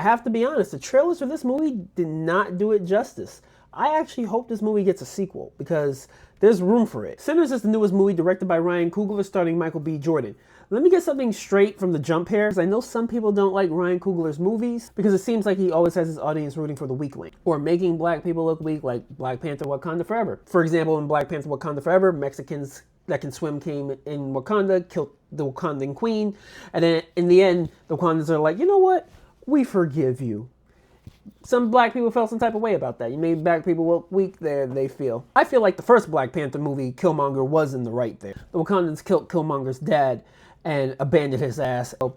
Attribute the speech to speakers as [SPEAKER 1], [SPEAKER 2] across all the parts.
[SPEAKER 1] I have to be honest, the trailers for this movie did not do it justice. I actually hope this movie gets a sequel because there's room for it. Sinners is the newest movie directed by Ryan Coogler starring Michael B. Jordan. Let me get something straight from the jump here, because I know some people don't like Ryan Coogler's movies because it seems like he always has his audience rooting for the weakling, or making black people look weak like Black Panther Wakanda Forever. For example, in Black Panther Wakanda Forever, Mexicans that can swim came in Wakanda, killed the Wakandan queen, and then in the end, the Wakandans are like, you know what? We forgive you. Some black people felt some type of way about that. You made black people look weak there, they feel. I feel like the first Black Panther movie, Killmonger was in the right there. The Wakandans killed Killmonger's dad and abandoned his ass. So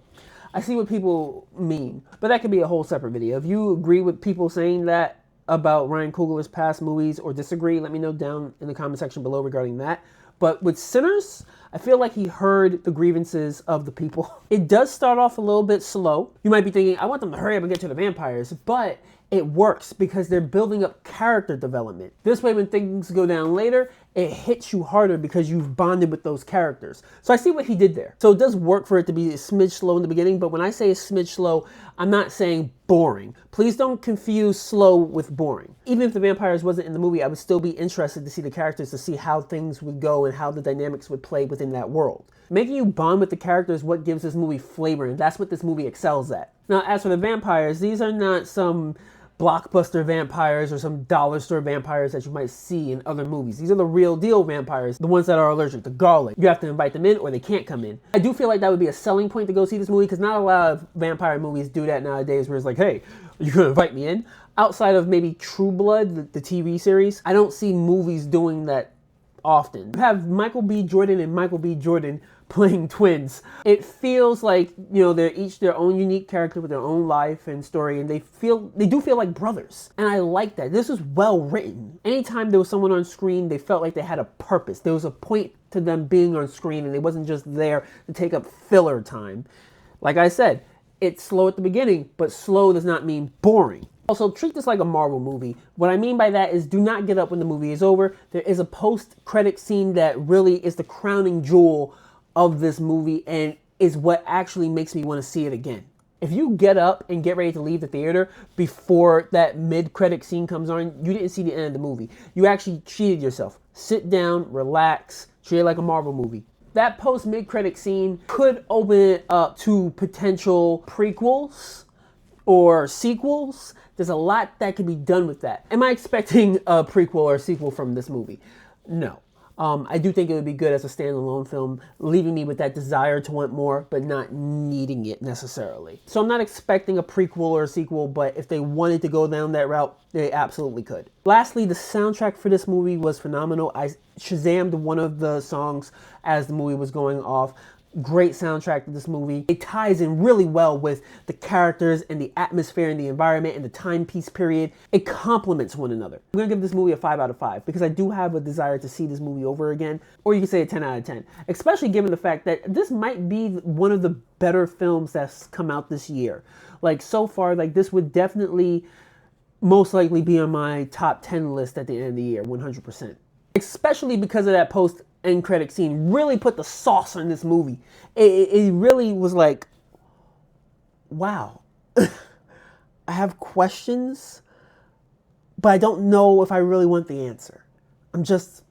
[SPEAKER 1] I see what people mean, but that could be a whole separate video. If you agree with people saying that about Ryan Coogler's past movies or disagree, let me know down in the comment section below regarding that. But with Sinners, I feel like he heard the grievances of the people. It does start off a little bit slow. You might be thinking, I want them to hurry up and get to the vampires, but it works because they're building up character development. This way, when things go down later, it hits you harder because you've bonded with those characters. So I see what he did there. So it does work for it to be a smidge slow in the beginning, but when I say a smidge slow, I'm not saying boring. Please don't confuse slow with boring. Even if the vampires wasn't in the movie, I would still be interested to see the characters, to see how things would go and how the dynamics would play within that world. Making you bond with the characters is what gives this movie flavor, and that's what this movie excels at. Now, as for the vampires, these are not some blockbuster vampires or some dollar store vampires that you might see in other movies. These are the real deal vampires, the ones that are allergic to garlic. You have to invite them in or they can't come in. I do feel like that would be a selling point to go see this movie, because not a lot of vampire movies do that nowadays, where it's like, hey, you're gonna invite me in? Outside of maybe True Blood, the TV series, I don't see movies doing that often. You have Michael B. Jordan and Michael B. Jordan playing twins. It feels like, you know, they're each their own unique character with their own life and story, and they do feel like brothers. And I like that. This was well written. Anytime there was someone on screen, they felt like they had a purpose. There was a point to them being on screen, and they wasn't just there to take up filler time. Like I said, it's slow at the beginning, but slow does not mean boring. Also, treat this like a Marvel movie. What I mean by that is do not get up when the movie is over. There is a post-credit scene that really is the crowning jewel of this movie and is what actually makes me want to see it again. If you get up and get ready to leave the theater before that mid-credit scene comes on, you didn't see the end of the movie. You actually cheated yourself. Sit down, relax, treat it like a Marvel movie. That post-mid-credit scene could open it up to potential prequels or sequels. There's a lot that could be done with that. Am I expecting a prequel or a sequel from this movie? No. I do think it would be good as a standalone film, leaving me with that desire to want more, but not needing it necessarily. So I'm not expecting a prequel or a sequel, but if they wanted to go down that route, they absolutely could. Lastly, the soundtrack for this movie was phenomenal. I Shazammed one of the songs as the movie was going off. Great soundtrack to this movie. It ties in really well with the characters and the atmosphere and the environment and the timepiece period. It complements one another. I'm gonna give this movie a 5 out of 5 because I do have a desire to see this movie over again, or you can say a 10 out of 10, especially given the fact that this might be one of the better films that's come out this year. Like so far, like this would definitely most likely be on my top 10 list at the end of the year, 100%. Especially because of that post-end credit scene really put the sauce on this movie. It really was like, wow. I have questions, but I don't know if I really want the answer. I'm just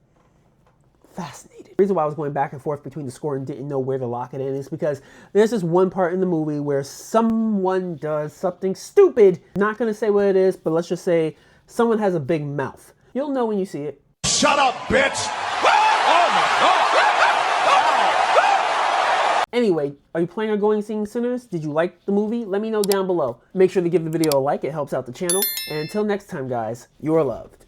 [SPEAKER 1] fascinated. The reason why I was going back and forth between the score and didn't know where to lock it in is because there's this one part in the movie where someone does something stupid. Not going to say what it is, but let's just say someone has a big mouth. You'll know when you see it.
[SPEAKER 2] Shut up, bitch! Oh my God!
[SPEAKER 1] Anyway, are you planning on going and seeing Sinners? Did you like the movie? Let me know down below. Make sure to give the video a like, it helps out the channel. And until next time, guys, you are loved.